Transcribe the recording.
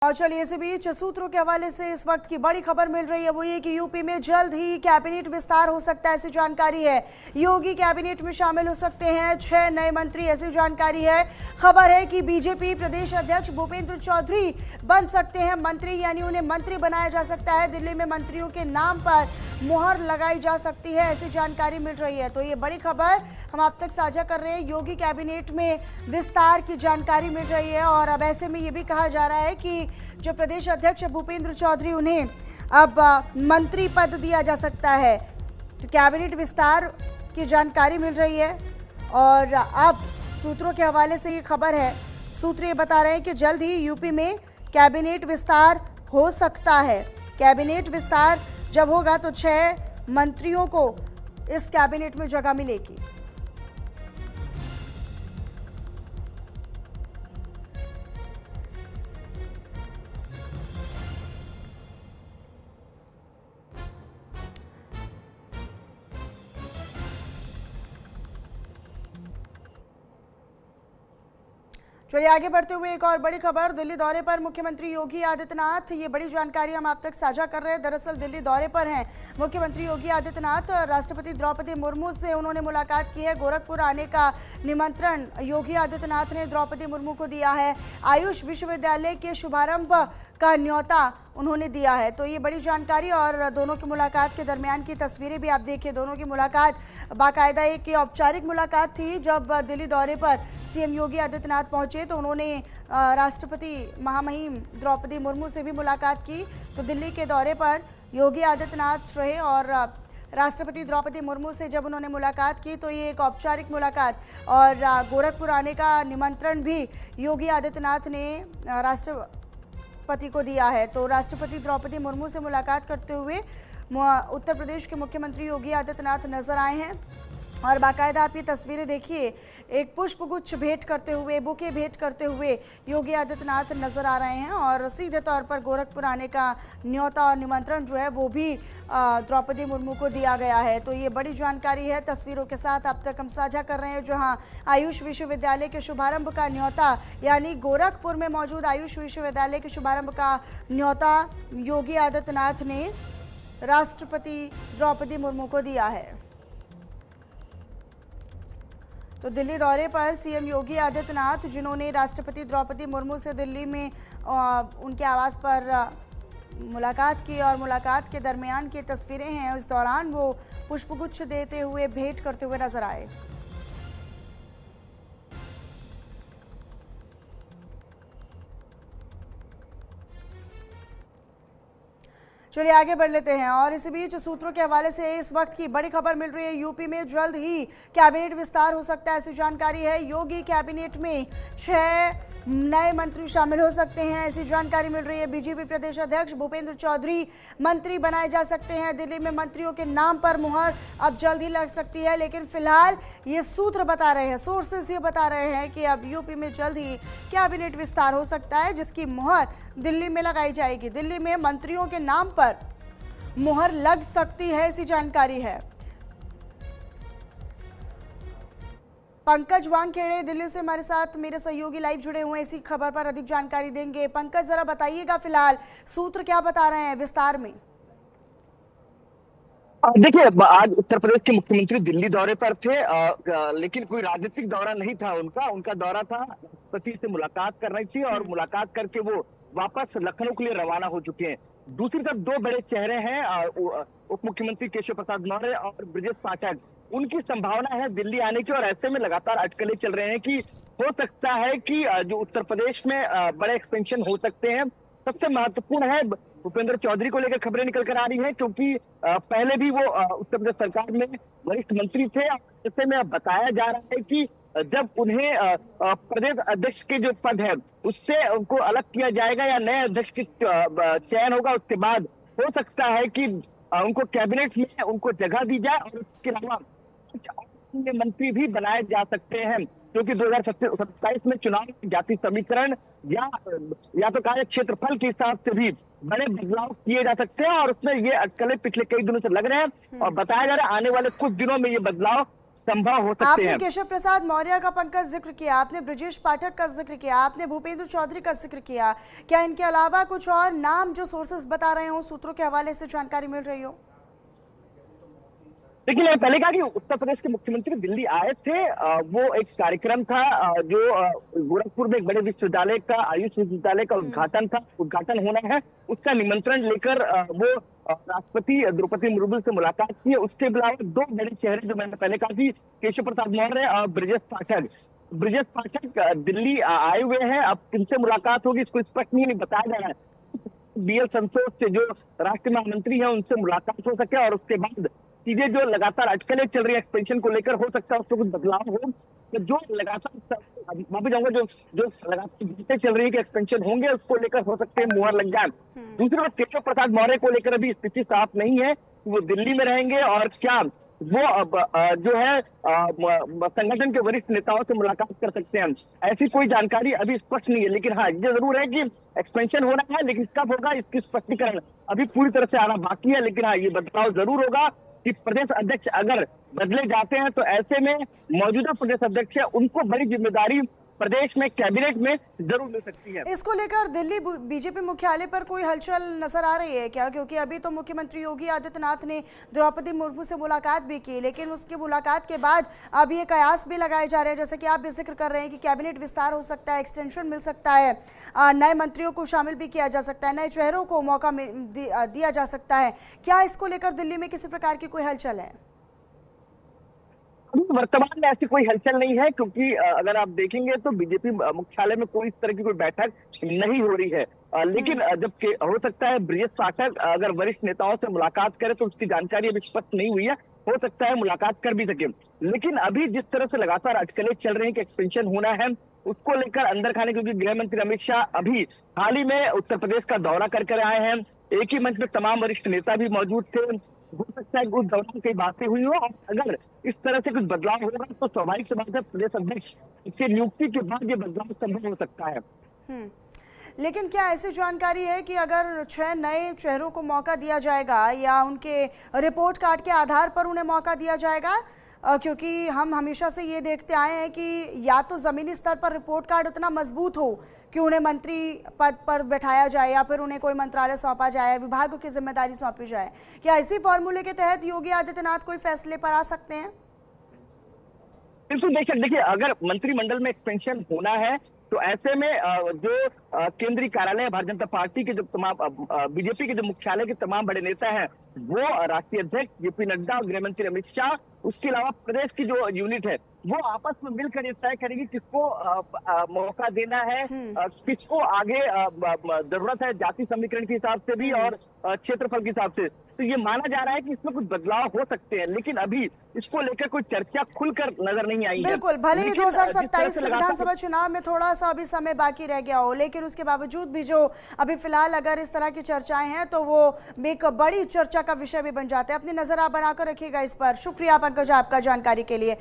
और चलिए इसी बीच सूत्रों के हवाले से इस वक्त की बड़ी खबर मिल रही है, वो ये कि यूपी में जल्द ही कैबिनेट विस्तार हो सकता है, ऐसी जानकारी है। योगी कैबिनेट में शामिल हो सकते हैं 6 नए मंत्री, ऐसी जानकारी है। खबर है कि बीजेपी प्रदेश अध्यक्ष भूपेंद्र चौधरी बन सकते हैं मंत्री, यानी उन्हें मंत्री बनाया जा सकता है। दिल्ली में मंत्रियों के नाम पर मुहर लगाई जा सकती है, ऐसी जानकारी मिल रही है। तो ये बड़ी खबर हम आप तक साझा कर रहे हैं। योगी कैबिनेट में विस्तार की जानकारी मिल रही है और अब ऐसे में ये भी कहा जा रहा है कि जो प्रदेश अध्यक्ष भूपेंद्र चौधरी, उन्हें अब मंत्री पद दिया जा सकता है। तो कैबिनेट विस्तार की जानकारी मिल रही है और अब सूत्रों के हवाले से ये खबर है। सूत्र ये बता रहे हैं कि जल्द ही यूपी में कैबिनेट विस्तार हो सकता है। कैबिनेट विस्तार जब होगा तो 6 मंत्रियों को इस कैबिनेट में जगह मिलेगी। चलिए आगे बढ़ते हुए एक और बड़ी खबर, दिल्ली दौरे पर मुख्यमंत्री योगी आदित्यनाथ। ये बड़ी जानकारी हम आप तक साझा कर रहे हैं। दरअसल दिल्ली दौरे पर हैं मुख्यमंत्री योगी आदित्यनाथ। राष्ट्रपति द्रौपदी मुर्मू से उन्होंने मुलाकात की है। गोरखपुर आने का निमंत्रण योगी आदित्यनाथ ने द्रौपदी मुर्मू को दिया है। आयुष विश्वविद्यालय के शुभारंभ का न्योता उन्होंने दिया है। तो ये बड़ी जानकारी और दोनों की मुलाकात के दरमियान की तस्वीरें भी आप देखिए। दोनों की मुलाकात बाकायदा एक औपचारिक मुलाकात थी। जब दिल्ली दौरे पर सीएम योगी आदित्यनाथ पहुंचे तो उन्होंने राष्ट्रपति महामहिम द्रौपदी मुर्मू से भी मुलाकात की। तो दिल्ली के दौरे पर योगी आदित्यनाथ रहे और राष्ट्रपति द्रौपदी मुर्मू से जब उन्होंने मुलाकात की तो ये एक औपचारिक मुलाकात और गोरखपुर आने का निमंत्रण भी योगी आदित्यनाथ ने राष्ट्रपति को दिया है। तो राष्ट्रपति द्रौपदी मुर्मू से मुलाकात करते हुए उत्तर प्रदेश के मुख्यमंत्री योगी आदित्यनाथ नजर आए हैं और बाकायदा आप ये तस्वीरें देखिए, एक पुष्पगुच्छ भेंट करते हुए, बुके भेंट करते हुए योगी आदित्यनाथ नजर आ रहे हैं और सीधे तौर पर गोरखपुर आने का न्योता और निमंत्रण जो है वो भी द्रौपदी मुर्मू को दिया गया है। तो ये बड़ी जानकारी है, तस्वीरों के साथ अब तक हम साझा कर रहे हैं। जहां आयुष विश्वविद्यालय के शुभारंभ का न्योता, यानी गोरखपुर में मौजूद आयुष विश्वविद्यालय के शुभारंभ का न्योता योगी आदित्यनाथ ने राष्ट्रपति द्रौपदी मुर्मू को दिया है। तो दिल्ली दौरे पर सीएम योगी आदित्यनाथ, जिन्होंने राष्ट्रपति द्रौपदी मुर्मू से दिल्ली में उनके आवास पर मुलाकात की और मुलाकात के दरमियान की तस्वीरें हैं, उस दौरान वो पुष्पगुच्छ देते हुए, भेंट करते हुए नजर आए। चलिए आगे बढ़ लेते हैं और इसी बीच सूत्रों के हवाले से इस वक्त की बड़ी खबर मिल रही है। यूपी में जल्द ही कैबिनेट विस्तार हो सकता है, ऐसी जानकारी है। योगी कैबिनेट में 6 नए मंत्री शामिल हो सकते हैं, ऐसी जानकारी मिल रही है। बीजेपी प्रदेश अध्यक्ष भूपेंद्र चौधरी मंत्री बनाए जा सकते हैं। दिल्ली में मंत्रियों के नाम पर मुहर अब जल्द ही लग सकती है, लेकिन फिलहाल ये सूत्र बता रहे हैं, सोर्सेस ये बता रहे हैं कि अब यूपी में जल्द ही कैबिनेट विस्तार हो सकता है, जिसकी मुहर दिल्ली में लगाई जाएगी। दिल्ली में मंत्रियों के नाम पर मुहर लग सकती है, ऐसी जानकारी है। पंकज वानखेड़े दिल्ली से हमारे साथ मेरे सहयोगी लाइव जुड़े हुए हैं, इसी खबर पर अधिक जानकारी देंगे। पंकज, जरा बताइएगा फिलहाल सूत्र क्या बता रहे हैं विस्तार में? देखिए, आज उत्तर प्रदेश के मुख्यमंत्री दिल्ली दौरे पर थे, लेकिन कोई राजनीतिक दौरा नहीं था उनका दौरा था राष्ट्रपति से मुलाकात करनी थी और मुलाकात करके वो वापस लखनऊ के लिए रवाना हो चुके हैं। दूसरी तरफ 2 बड़े चेहरे हैं, उप मुख्यमंत्री केशव प्रसाद मौर्य और ब्रजेश पाठक। उनकी संभावना है दिल्ली आने की और ऐसे में लगातार अटकलें चल रहे हैं कि हो सकता है कि जो उत्तर प्रदेश में बड़े एक्सपेंशन हो सकते हैं। सबसे महत्वपूर्ण है, भूपेंद्र चौधरी को लेकर खबरें निकल कर आ रही हैं, क्योंकि पहले भी वो उत्तर प्रदेश सरकार में वरिष्ठ मंत्री थे। ऐसे में अब बताया जा रहा है कि जब उन्हें प्रदेश अध्यक्ष के जो पद है उससे उनको अलग किया जाएगा या नए अध्यक्ष की चयन होगा, उसके बाद हो सकता है कि उनको कैबिनेट में उनको जगह दी जाए और उसके अलावा कुछ अन्य मंत्री भी बनाए जा सकते हैं, क्योंकि 2027 में चुनाव जाति समीकरण या तो कार्य क्षेत्रफल के हिसाब से भी बड़े बदलाव किए जा सकते हैं और उसमें ये अटकलें पिछले कई दिनों से लग रहे हैं और बताया जा रहा है आने वाले कुछ दिनों में ये बदलाव संभव हो सकते आपने हैं। केशव प्रसाद मौर्य का पंकज जिक्र किया, आपने ब्रजेश पाठक का जिक्र किया, आपने भूपेंद्र चौधरी का जिक्र किया, क्या इनके अलावा कुछ और नाम जो सोर्सेस बता रहे हो, सूत्रों के हवाले से जानकारी मिल रही हो? लेकिन मैंने पहले कहा कि उत्तर प्रदेश के मुख्यमंत्री दिल्ली आए थे। वो एक कार्यक्रम था, जो गोरखपुर में एक बड़े विश्वविद्यालय का, आयुष विश्वविद्यालय का उद्घाटन होना है। उसका निमंत्रण लेकर वो राष्ट्रपति द्रौपदी मुर्मू से मुलाकात की है। उसके अलावा दो बड़े चेहरे, जो मैंने पहले कहा कि केशव प्रसाद मौर्य और ब्रजेश पाठक दिल्ली आए हुए हैं। अब किनसे मुलाकात होगी इसको स्पष्ट नहीं बताया जा रहा है। BL संतोष से, जो राष्ट्रीय महामंत्री है, उनसे मुलाकात हो सके और उसके बाद चीजें जो लगातार अटकलें चल रही है एक्सपेंशन को लेकर, हो सकता है उसमें कुछ बदलाव हो। तो जो लगातार वापस जाऊंगा, जो लगातार बातें चल रही है कि एक्सपेंशन होंगे, उसको लेकर हो सकते हैं मुहर लग जाए। दूसरी बात, केशव प्रसाद मौर्य को लेकर अभी स्थिति साफ नहीं है कि वो दिल्ली में रहेंगे और क्या वो अब जो है संगठन के वरिष्ठ नेताओं से मुलाकात कर सकते हैं। ऐसी कोई जानकारी अभी स्पष्ट नहीं है। लेकिन हाँ, ये जरूर है कि एक्सपेंशन होना है, लेकिन कब होगा इसकी स्पष्टीकरण अभी पूरी तरह से आना बाकी है। लेकिन हाँ, ये बदलाव जरूर होगा कि प्रदेश अध्यक्ष अगर बदले जाते हैं तो ऐसे में मौजूदा प्रदेश अध्यक्ष है, उनको बड़ी जिम्मेदारी प्रदेश में कैबिनेट में जरूर मिल सकती है। इसको लेकर दिल्ली बीजेपी मुख्यालय पर कोई हलचल नजर आ रही है क्या? क्योंकि अभी तो मुख्यमंत्री योगी आदित्यनाथ ने द्रौपदी मुर्मू से मुलाकात भी की, लेकिन उसकी मुलाकात के बाद अब ये कयास भी लगाए जा रहे हैं, जैसे कि आप भी जिक्र कर रहे हैं कि कैबिनेट विस्तार हो सकता है, एक्सटेंशन मिल सकता है, नए मंत्रियों को शामिल भी किया जा सकता है, नए चेहरों को मौका दिया जा सकता है। क्या इसको लेकर दिल्ली में किसी प्रकार की कोई हलचल है? वर्तमान में ऐसी कोई हलचल नहीं है, क्योंकि अगर आप देखेंगे तो बीजेपी मुख्यालय में कोई इस तरह की कोई बैठक नहीं हो रही है। लेकिन जब हो सकता है ब्रजेश पाठक अगर वरिष्ठ नेताओं से मुलाकात करे, तो उसकी जानकारी अभी स्पष्ट नहीं हुई है, हो सकता है मुलाकात कर भी सके। लेकिन अभी जिस तरह से लगातार अटकलें चल रही है कि एक्सपेंशन होना है, उसको लेकर अंदर खाने, क्योंकि गृह मंत्री अमित शाह अभी हाल ही में उत्तर प्रदेश का दौरा करके आए हैं। एक ही मंच में तमाम वरिष्ठ नेता भी मौजूद थे। हो सकता है उस दौरान कई बातें हुई हो, और अगर इस तरह से कुछ बदलाव होगा तो स्वाभाविक सी बात है प्रदेश अध्यक्ष की नियुक्ति के बाद ये बदलाव संभव हो सकता है। लेकिन क्या ऐसी जानकारी है कि अगर 6 नए चेहरों को मौका दिया जाएगा या उनके रिपोर्ट कार्ड के आधार पर उन्हें मौका दिया जाएगा? क्योंकि हम हमेशा से ये देखते आए हैं कि या तो ज़मीनी स्तर पर रिपोर्ट कार्ड इतना मजबूत हो कि उन्हें मंत्री पद पर बैठाया जाए, या फिर उन्हें कोई मंत्रालय सौंपा जाए, विभागों की जिम्मेदारी सौंपी जाए। क्या इसी फॉर्मूले के तहत योगी आदित्यनाथ कोई फैसले पर आ सकते हैं? बिल्कुल बेशक। देखिए, अगर मंत्रिमंडल में एक्सपेंशन होना है तो ऐसे में जो केंद्रीय कार्यालय भारतीय जनता पार्टी के जो तमाम बीजेपी के जो मुख्यालय के तमाम बड़े नेता हैं, वो राष्ट्रीय अध्यक्ष JP नड्डा और गृह मंत्री अमित शाह, उसके अलावा प्रदेश की जो यूनिट है, वो आपस में मिलकर ये तय करेगी किसको मौका देना है, किसको आगे जरूरत है, जाति समीकरण के हिसाब से भी और क्षेत्रफल के हिसाब से। तो ये माना जा रहा है कि इसमें कुछ बदलाव हो सकते हैं, लेकिन अभी इसको लेकर कोई चर्चा खुलकर नजर नहीं आई है। बिल्कुल, भले ही 2027 के विधानसभा चुनाव में थोड़ा सा अभी समय बाकी रह गया हो, लेकिन उसके बावजूद भी जो अभी फिलहाल अगर इस तरह की चर्चाएं हैं तो वो एक बड़ी चर्चा का विषय भी बन जाते हैं। अपनी नजर आप बनाकर रखिएगा इस पर। शुक्रिया पंकज आपका जानकारी के लिए।